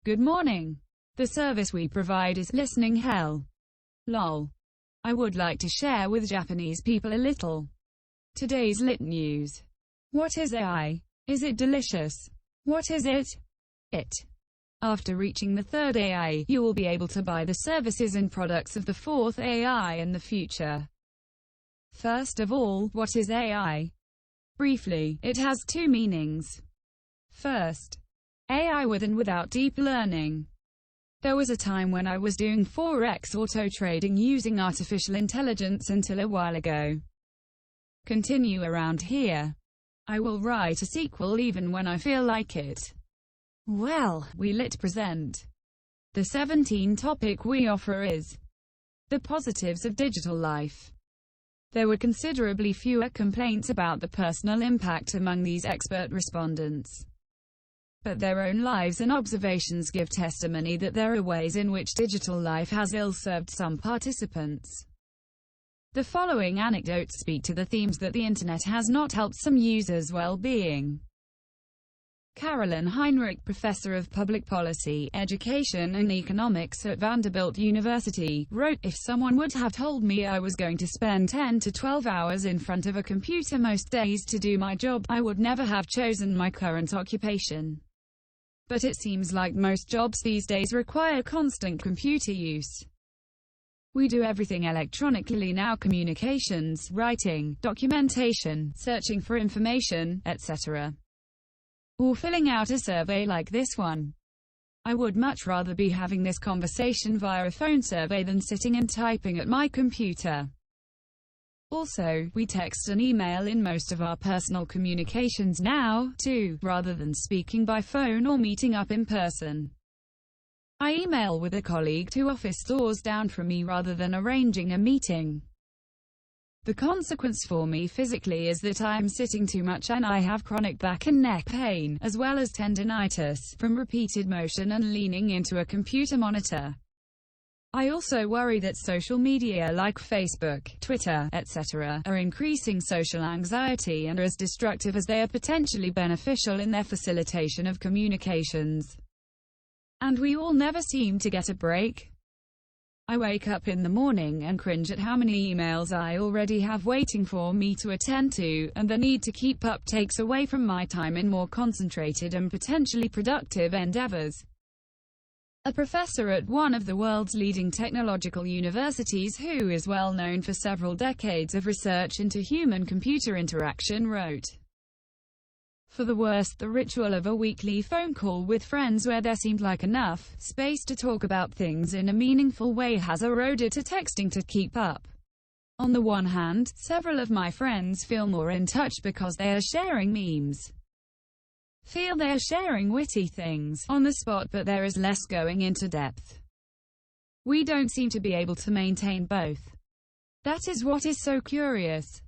Good morning. The service we provide is listening hell. Lol. I would like to share with Japanese people a little. Today's lit news. What is AI? Is it delicious? What is it? After reaching the third AI, you will be able to buy the services and products of the fourth AI in the future. First of all, what is AI? Briefly, it has two meanings. First, AI with and without deep learning. There was a time when I was doing forex auto trading using artificial intelligence until a while ago. Continue around here. I will write a sequel even when I feel like it. Well, we lit present. The 17th topic we offer is the positives of digital life. There were considerably fewer complaints about the personal impact among these expert respondents. But their own lives and observations give testimony that there are ways in which digital life has ill-served some participants. The following anecdotes speak to the themes that the internet has not helped some users' well-being. Carolyn Heinrich, professor of public policy, education and economics at Vanderbilt University, wrote, "If someone would have told me I was going to spend 10 to 12 hours in front of a computer most days to do my job, I would never have chosen my current occupation. But it seems like most jobs these days require constant computer use. We do everything electronically now: communications, writing, documentation, searching for information, etc. Or filling out a survey like this one. I would much rather be having this conversation via a phone survey than sitting and typing at my computer. Also, we text and email in most of our personal communications now, too, rather than speaking by phone or meeting up in person. I email with a colleague 2 office doors down from me rather than arranging a meeting. The consequence for me physically is that I am sitting too much and I have chronic back and neck pain, as well as tendinitis, from repeated motion and leaning into a computer monitor. I also worry that social media like Facebook, Twitter, etc. are increasing social anxiety and are as destructive as they are potentially beneficial in their facilitation of communications. And we all never seem to get a break. I wake up in the morning and cringe at how many emails I already have waiting for me to attend to, and the need to keep up takes away from my time in more concentrated and potentially productive endeavors." A professor at one of the world's leading technological universities who is well known for several decades of research into human-computer interaction wrote, "For the worst, the ritual of a weekly phone call with friends where there seemed like enough space to talk about things in a meaningful way has eroded to texting to keep up. On the one hand, several of my friends feel more in touch because they are sharing memes. Feel they are sharing witty things on the spot, but there is less going into depth. We don't seem to be able to maintain both. That is what is so curious."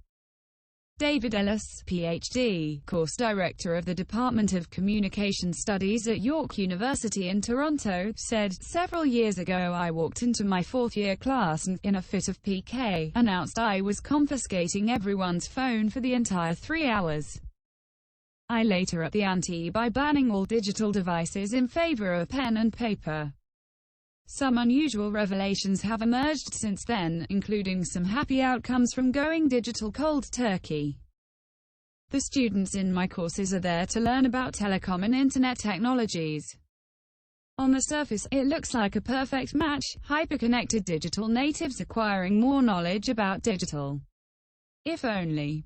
David Ellis, PhD, course director of the Department of Communication Studies at York University in Toronto, said, "Several years ago I walked into my 4th-year class and, in a fit of pique, announced I was confiscating everyone's phone for the entire 3 hours. I later upped the ante by banning all digital devices in favor of pen and paper. Some unusual revelations have emerged since then, including some happy outcomes from going digital cold turkey. The students in my courses are there to learn about telecom and internet technologies. On the surface, it looks like a perfect match: hyper-connected digital natives acquiring more knowledge about digital. If only.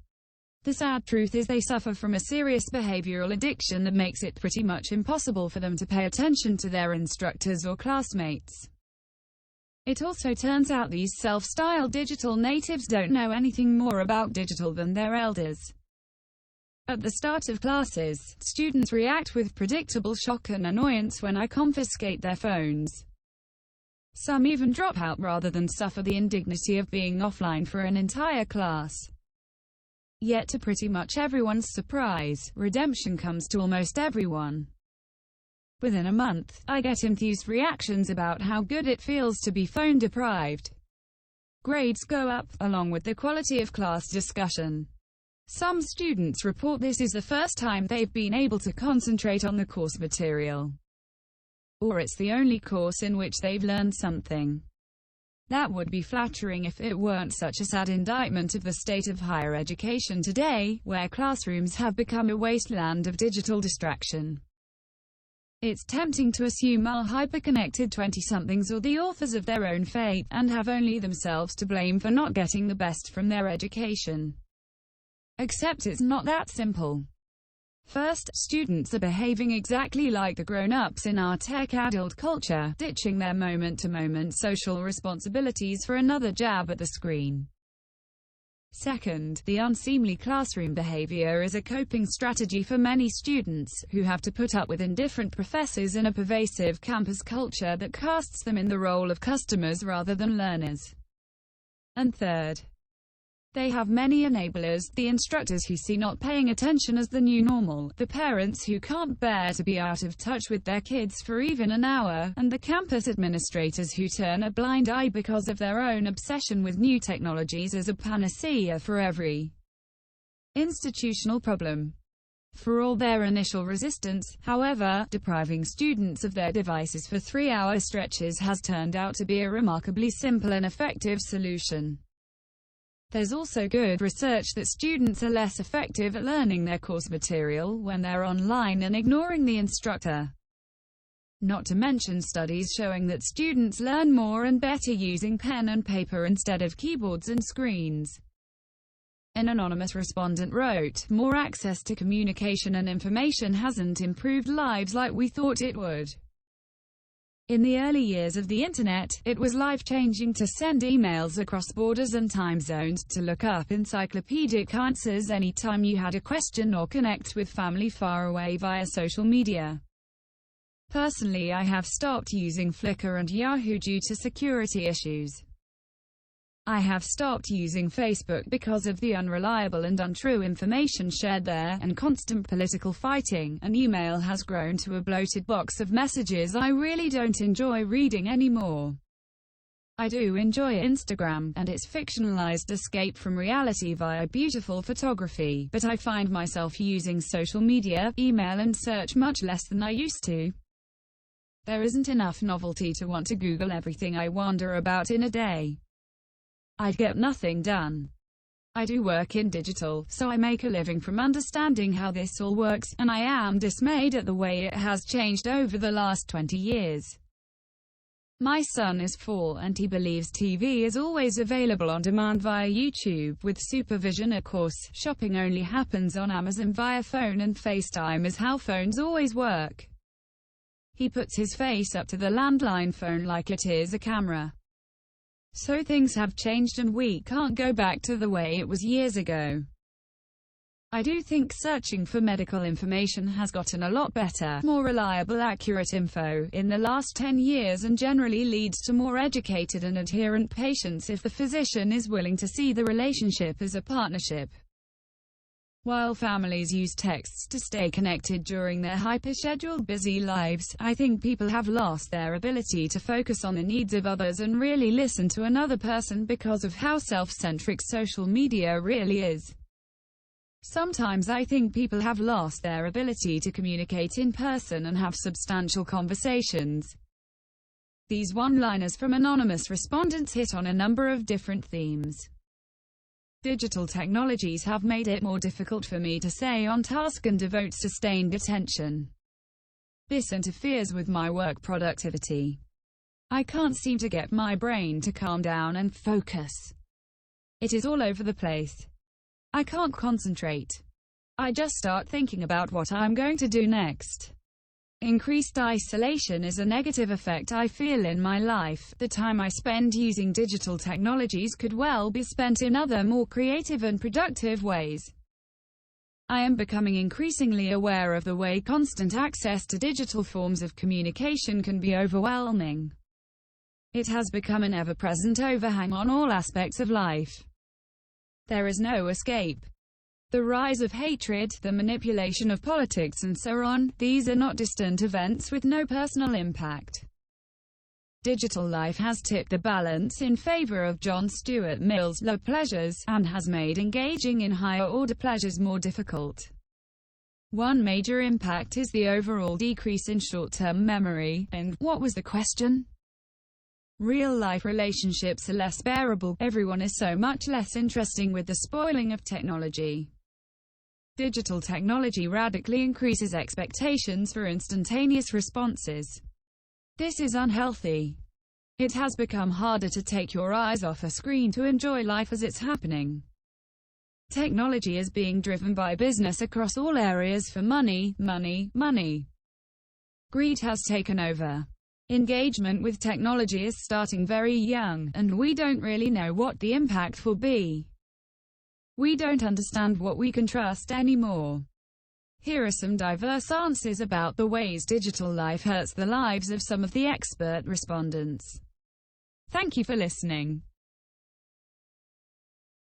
The sad truth is they suffer from a serious behavioral addiction that makes it pretty much impossible for them to pay attention to their instructors or classmates. It also turns out these self-styled digital natives don't know anything more about digital than their elders. At the start of classes, students react with predictable shock and annoyance when I confiscate their phones. Some even drop out rather than suffer the indignity of being offline for an entire class. Yet to pretty much everyone's surprise, redemption comes to almost everyone. Within a month, I get enthused reactions about how good it feels to be phone deprived. Grades go up, along with the quality of class discussion. Some students report this is the first time they've been able to concentrate on the course material. or it's the only course in which they've learned something. That would be flattering if it weren't such a sad indictment of the state of higher education today, where classrooms have become a wasteland of digital distraction. It's tempting to assume our hyper-connected 20-somethings are the authors of their own fate, and have only themselves to blame for not getting the best from their education. Except it's not that simple. First, students are behaving exactly like the grown-ups in our tech-addled culture, ditching their moment-to-moment social responsibilities for another jab at the screen. Second, the unseemly classroom behavior is a coping strategy for many students, who have to put up with indifferent professors in a pervasive campus culture that casts them in the role of customers rather than learners. And third, they have many enablers, the instructors who see not paying attention as the new normal, the parents who can't bear to be out of touch with their kids for even an hour, and the campus administrators who turn a blind eye because of their own obsession with new technologies as a panacea for every institutional problem. For all their initial resistance, however, depriving students of their devices for 3-hour stretches has turned out to be a remarkably simple and effective solution. There's also good research that students are less effective at learning their course material when they're online and ignoring the instructor. Not to mention studies showing that students learn more and better using pen and paper instead of keyboards and screens. An anonymous respondent wrote, "More access to communication and information hasn't improved lives like we thought it would. In the early years of the internet, it was life-changing to send emails across borders and time zones, to look up encyclopedic answers anytime you had a question, or connect with family far away via social media. Personally, I have stopped using Flickr and Yahoo due to security issues. I have stopped using Facebook because of the unreliable and untrue information shared there, and constant political fighting, and email has grown to a bloated box of messages I really don't enjoy reading anymore. I do enjoy Instagram, and its fictionalized escape from reality via beautiful photography, but I find myself using social media, email and search much less than I used to. There isn't enough novelty to want to Google everything I wonder about in a day. I'd get nothing done. I do work in digital, so I make a living from understanding how this all works, and I am dismayed at the way it has changed over the last 20 years. My son is 4 and he believes TV is always available on demand via YouTube, with supervision. Of course, shopping only happens on Amazon via phone, and FaceTime is how phones always work. He puts his face up to the landline phone like it is a camera. So things have changed and we can't go back to the way it was years ago. I do think searching for medical information has gotten a lot better, more reliable, accurate info, in the last 10 years, and generally leads to more educated and adherent patients if the physician is willing to see the relationship as a partnership. While families use texts to stay connected during their hyper-scheduled busy lives, I think people have lost their ability to focus on the needs of others and really listen to another person because of how self-centric social media really is. Sometimes I think people have lost their ability to communicate in person and have substantial conversations. These one-liners from anonymous respondents hit on a number of different themes. Digital technologies have made it more difficult for me to stay on task and devote sustained attention. This interferes with my work productivity. I can't seem to get my brain to calm down and focus. It is all over the place. I can't concentrate. I just start thinking about what I'm going to do next. Increased isolation is a negative effect I feel in my life. The time I spend using digital technologies could well be spent in other, more creative and productive ways. I am becoming increasingly aware of the way constant access to digital forms of communication can be overwhelming. It has become an ever-present overhang on all aspects of life. There is no escape. The rise of hatred, the manipulation of politics and so on, these are not distant events with no personal impact. Digital life has tipped the balance in favor of John Stuart Mill's low pleasures, and has made engaging in higher-order pleasures more difficult. One major impact is the overall decrease in short-term memory. And what was the question? Real-life relationships are less bearable. Everyone is so much less interesting with the spoiling of technology. Digital technology radically increases expectations for instantaneous responses. This is unhealthy. It has become harder to take your eyes off a screen to enjoy life as it's happening. Technology is being driven by business across all areas for money, money, money. Greed has taken over. Engagement with technology is starting very young, and we don't really know what the impact will be. We don't understand what we can trust anymore. Here are some diverse answers about the ways digital life hurts the lives of some of the expert respondents. Thank you for listening.